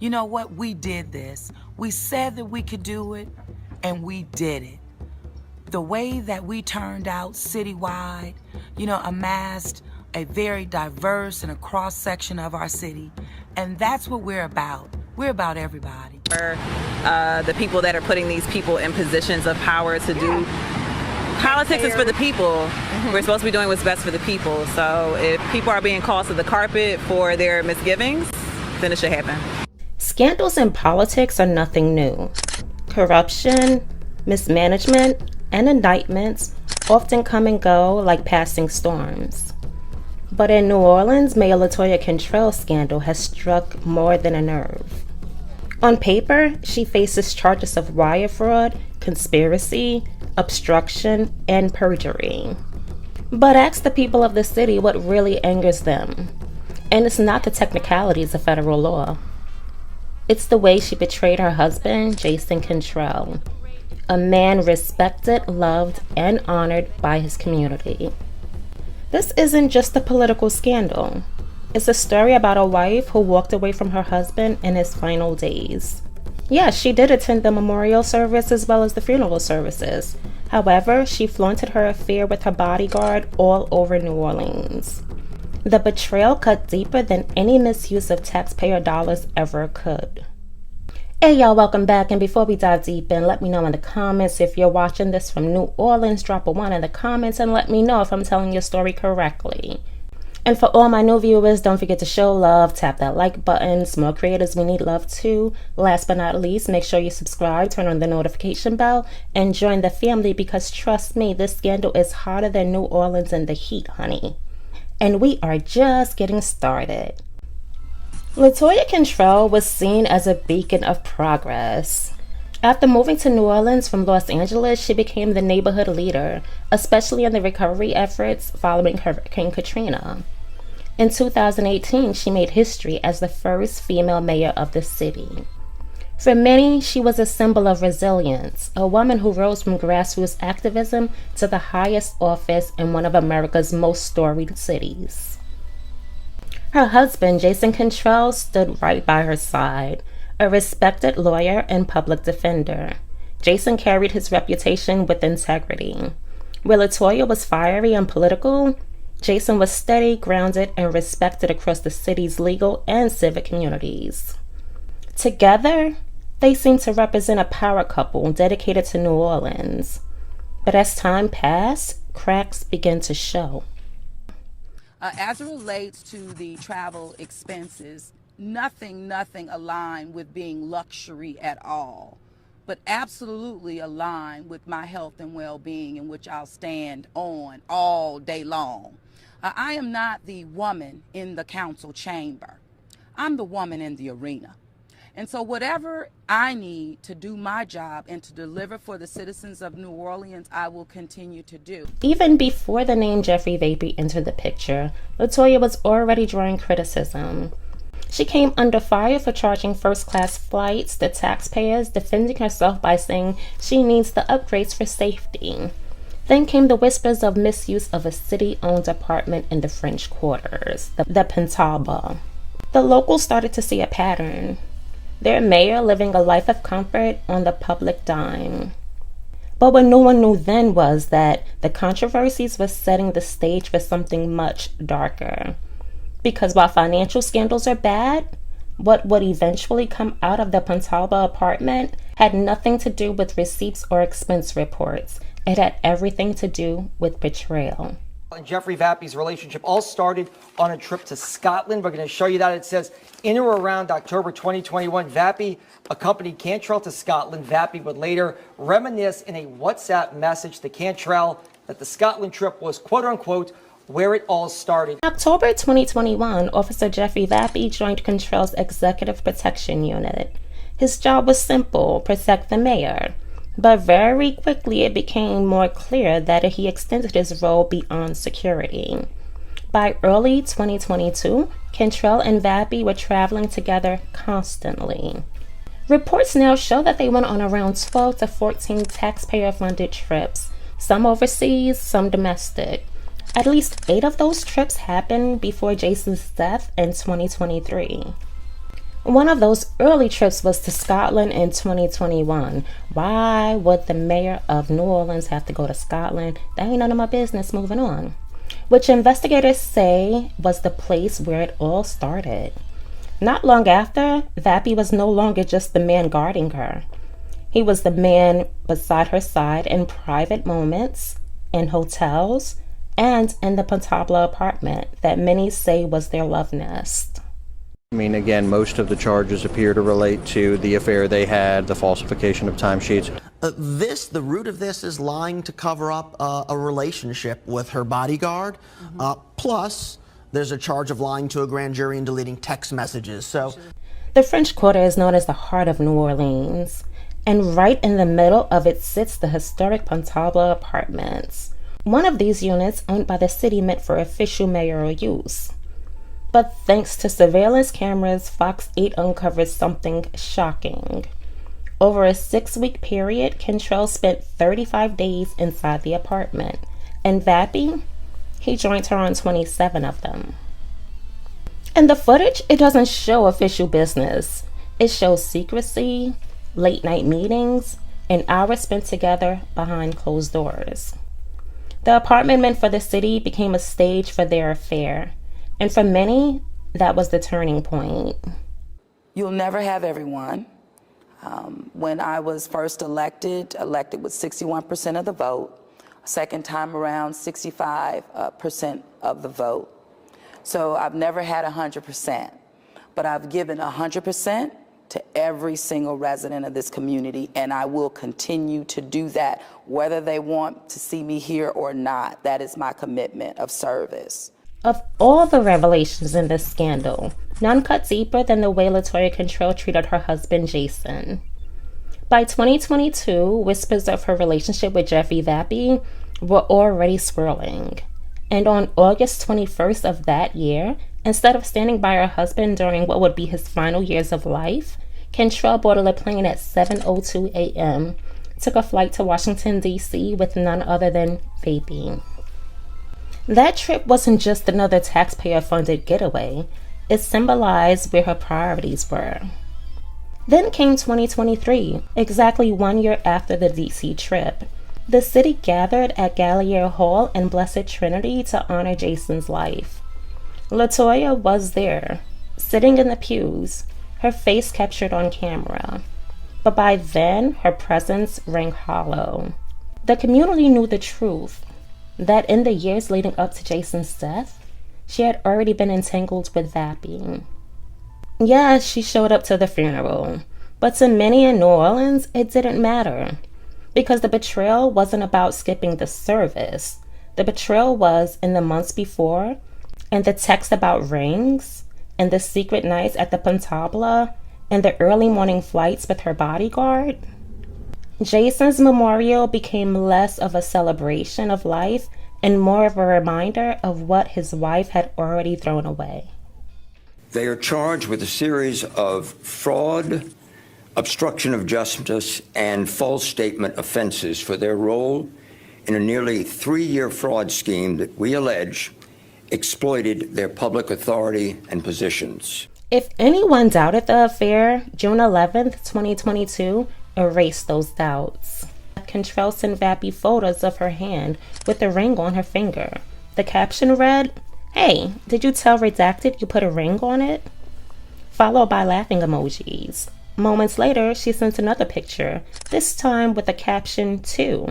you know what, we did this. We said that we could do it, and we did it. The way that we turned out citywide, amassed a very diverse and a cross-section of our city. And that's what we're about. We're about everybody. The people that are putting these people in positions of power to do politics is for the people. We're supposed to be doing what's best for the people. So if people are being called to the carpet for their misgivings, then it should happen. Scandals in politics are nothing new. Corruption, mismanagement, and indictments often come and go like passing storms. But in New Orleans, Mayor LaToya Cantrell's scandal has struck more than a nerve. On paper, she faces charges of wire fraud, conspiracy, obstruction, and perjury. But ask the people of the city what really angers them. And it's not the technicalities of federal law. It's the way she betrayed her husband, Jason Cantrell, a man respected, loved, and honored by his community. This isn't just a political scandal. It's a story about a wife who walked away from her husband in his final days. Yes, she did attend the memorial service as well as the funeral services. However, she flaunted her affair with her bodyguard all over New Orleans. The betrayal cut deeper than any misuse of taxpayer dollars ever could. Hey y'all, welcome back, and before we dive deep in, let me know in the comments if you're watching this from New Orleans. Drop a 1 in the comments and let me know if I'm telling your story correctly. And for all my new viewers, don't forget to show love, tap that like button. Small creators, we need love too. Last but not least, make sure you subscribe, turn on the notification bell, and join the family, because trust me, this scandal is hotter than New Orleans in the heat, honey. And we are just getting started. LaToya Cantrell was seen as a beacon of progress. After moving to New Orleans from Los Angeles, she became the neighborhood leader, especially in the recovery efforts following Hurricane Katrina. In 2018, she made history as the first female mayor of the city. For many, she was a symbol of resilience, a woman who rose from grassroots activism to the highest office in one of America's most storied cities. Her husband, Jason Cantrell, stood right by her side, a respected lawyer and public defender. Jason carried his reputation with integrity. Where LaToya was fiery and political, Jason was steady, grounded, and respected across the city's legal and civic communities. Together, they seemed to represent a power couple dedicated to New Orleans. But as time passed, cracks began to show. As it relates to the travel expenses, nothing aligned with being luxury at all, but absolutely aligned with my health and well-being, in which I'll stand on all day long. I am not the woman in the council chamber. I'm the woman in the arena. And so whatever I need to do my job and to deliver for the citizens of New Orleans, I will continue to do. Even before the name Jeffrey Vappie entered the picture, LaToya was already drawing criticism. She came under fire for charging first-class flights to taxpayers, defending herself by saying she needs the upgrades for safety. Then came the whispers of misuse of a city-owned apartment in the French Quarters, the Pontalba. The locals started to see a pattern. Their mayor living a life of comfort on the public dime. But what no one knew then was that the controversies were setting the stage for something much darker. Because while financial scandals are bad, what would eventually come out of the Pontalba apartment had nothing to do with receipts or expense reports. It had everything to do with betrayal. And Jeffrey Vappie's relationship all started on a trip to Scotland. We're going to show you that. It says in or around October 2021, Vappie accompanied Cantrell to Scotland. Vappie would later reminisce in a WhatsApp message to Cantrell that the Scotland trip was, quote unquote, where it all started. In October 2021, Officer Jeffrey Vappie joined Cantrell's Executive Protection Unit. His job was simple: protect the mayor. But very quickly it became more clear that he extended his role beyond security. By early 2022, Cantrell and Vappie were traveling together constantly. Reports now show that they went on around 12 to 14 taxpayer-funded trips, some overseas, some domestic. At least 8 of those trips happened before Jason's death in 2023. One of those early trips was to Scotland in 2021. Why would the mayor of New Orleans have to go to Scotland? That ain't none of my business. Moving on. Which investigators say was the place where it all started. Not long after, Vappie was no longer just the man guarding her. He was the man beside her side in private moments, in hotels, and in the Pontalba apartment that many say was their love nest. I mean, again, most of the charges appear to relate to the affair they had, the falsification of timesheets. The root of this is lying to cover up a relationship with her bodyguard. Plus, there's a charge of lying to a grand jury and deleting text messages. So, the French Quarter is known as the heart of New Orleans, and right in the middle of it sits the historic Pontalba apartments. One of these units owned by the city meant for official mayoral use. But thanks to surveillance cameras, Fox 8 uncovered something shocking. Over a 6-week period, Cantrell spent 35 days inside the apartment, and Vappie, he joined her on 27 of them. In the footage, it doesn't show official business. It shows secrecy, late-night meetings, and hours spent together behind closed doors. The apartment meant for the city became a stage for their affair. And for many, that was the turning point. You'll never have everyone. When I was first elected with 61% of the vote. Second time around, 65% of the vote. So I've never had 100%, but I've given 100% to every single resident of this community, and I will continue to do that, whether they want to see me here or not. That is my commitment of service. Of all the revelations in this scandal, none cut deeper than the way LaToya Cantrell treated her husband, Jason. By 2022, whispers of her relationship with Jeffrey Vappie were already swirling. And on August 21st of that year, instead of standing by her husband during what would be his final years of life, Cantrell boarded a plane at 7:02 a.m., took a flight to Washington, D.C. with none other than Vappie. That trip wasn't just another taxpayer-funded getaway. It symbolized where her priorities were. Then came 2023, exactly 1 year after the D.C. trip. The city gathered at Gallier Hall in Blessed Trinity to honor Jason's life. LaToya was there, sitting in the pews, her face captured on camera. But by then, her presence rang hollow. The community knew the truth, that in the years leading up to Jason's death, she had already been entangled with Vappie. Yes, she showed up to the funeral, but to many in New Orleans, it didn't matter. Because the betrayal wasn't about skipping the service. The betrayal was in the months before, and the text about rings, and the secret nights at the Pontalba, and the early morning flights with her bodyguard. Jason's memorial became less of a celebration of life and more of a reminder of what his wife had already thrown away. They are charged with a series of fraud, obstruction of justice, and false statement offenses for their role in a nearly 3-year fraud scheme that we allege exploited their public authority and positions. If anyone doubted the affair, June 11th, 2022, erased those doubts. Cantrell sent Vappie photos of her hand with a ring on her finger. The caption read, "Hey, did you tell Redacted you put a ring on it?" Followed by laughing emojis. Moments later, she sent another picture, this time with the caption, "too."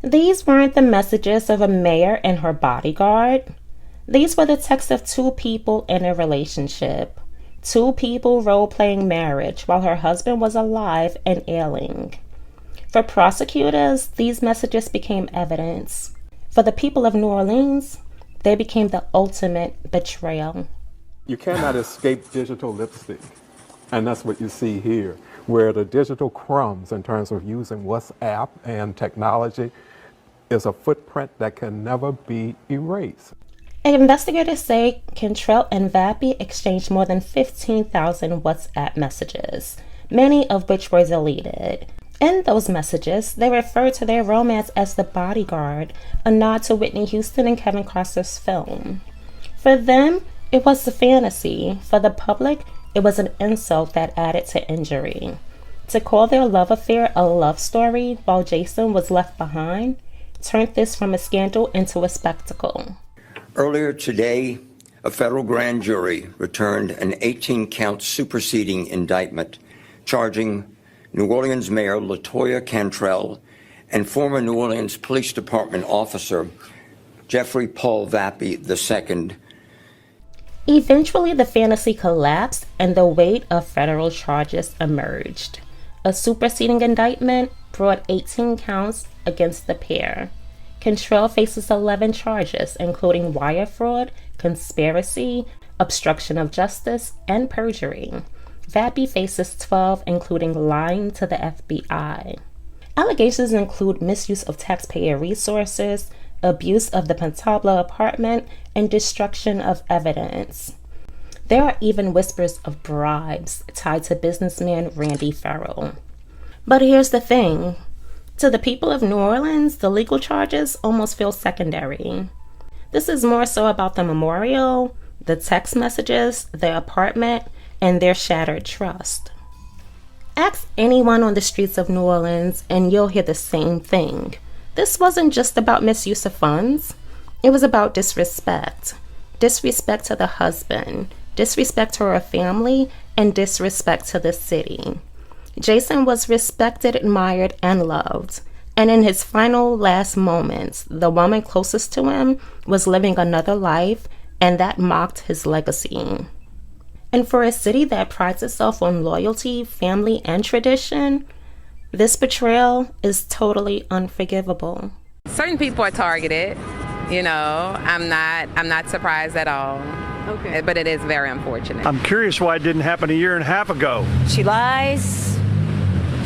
These weren't the messages of a mayor and her bodyguard. These were the texts of two people in a relationship. Two people role-playing marriage while her husband was alive and ailing. For prosecutors, these messages became evidence. For the people of New Orleans, they became the ultimate betrayal. You cannot escape digital lipstick. And that's what you see here, where the digital crumbs in terms of using WhatsApp and technology is a footprint that can never be erased. Investigators say Cantrell and Vappie exchanged more than 15,000 WhatsApp messages, many of which were deleted. In those messages, they referred to their romance as the Bodyguard, a nod to Whitney Houston and Kevin Costner's film. For them, it was a fantasy. For the public, It was an insult that added to injury. To call their love affair a love story while Jason was left behind turned this from a scandal into a spectacle. Earlier today, a federal grand jury returned an 18-count superseding indictment charging New Orleans Mayor LaToya Cantrell and former New Orleans Police Department officer Jeffrey Vappie II. Eventually, the fantasy collapsed and the weight of federal charges emerged. A superseding indictment brought 18 counts against the pair. Cantrell faces 11 charges, including wire fraud, conspiracy, obstruction of justice, and perjury. Vappie faces 12, including lying to the FBI. Allegations include misuse of taxpayer resources, abuse of the Pontalba apartment, and destruction of evidence. There are even whispers of bribes tied to businessman Randy Farrell. But here's the thing. To the people of New Orleans, the legal charges almost feel secondary. This is more so about the memorial, the text messages, the apartment, and their shattered trust. Ask anyone on the streets of New Orleans and you'll hear the same thing. This wasn't just about misuse of funds. It was about disrespect. Disrespect to the husband, disrespect to her family, and disrespect to the city. Jason was respected, admired, and loved. And in his final last moments, the woman closest to him was living another life, and that mocked his legacy. And for a city that prides itself on loyalty, family, and tradition, this betrayal is totally unforgivable. Certain people are targeted. You know, I'm not surprised at all. Okay. But it is very unfortunate. I'm curious why it didn't happen a year and a half ago. She lies.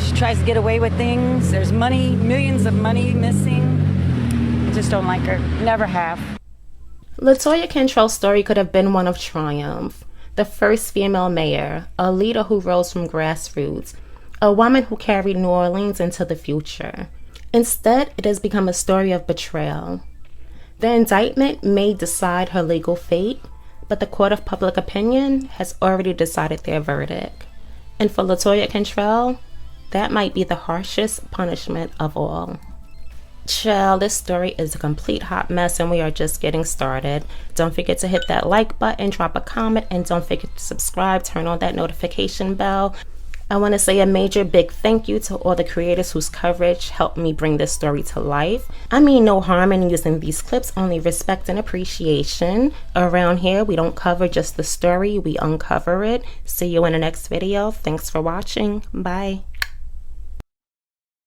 She tries to get away with things. There's money, millions of money missing. I just don't like her. Never have. LaToya Cantrell's story could have been one of triumph. The first female mayor, a leader who rose from grassroots, a woman who carried New Orleans into the future. Instead, it has become a story of betrayal. The indictment may decide her legal fate, but the court of public opinion has already decided their verdict. And for LaToya Cantrell, that might be the harshest punishment of all. Child, this story is a complete hot mess and we are just getting started. Don't forget to hit that like button, drop a comment, and don't forget to subscribe, turn on that notification bell. I want to say a major big thank you to all the creators whose coverage helped me bring this story to life. I mean no harm in using these clips, only respect and appreciation. Around here, we don't cover just the story, we uncover it. See you in the next video. Thanks for watching. Bye.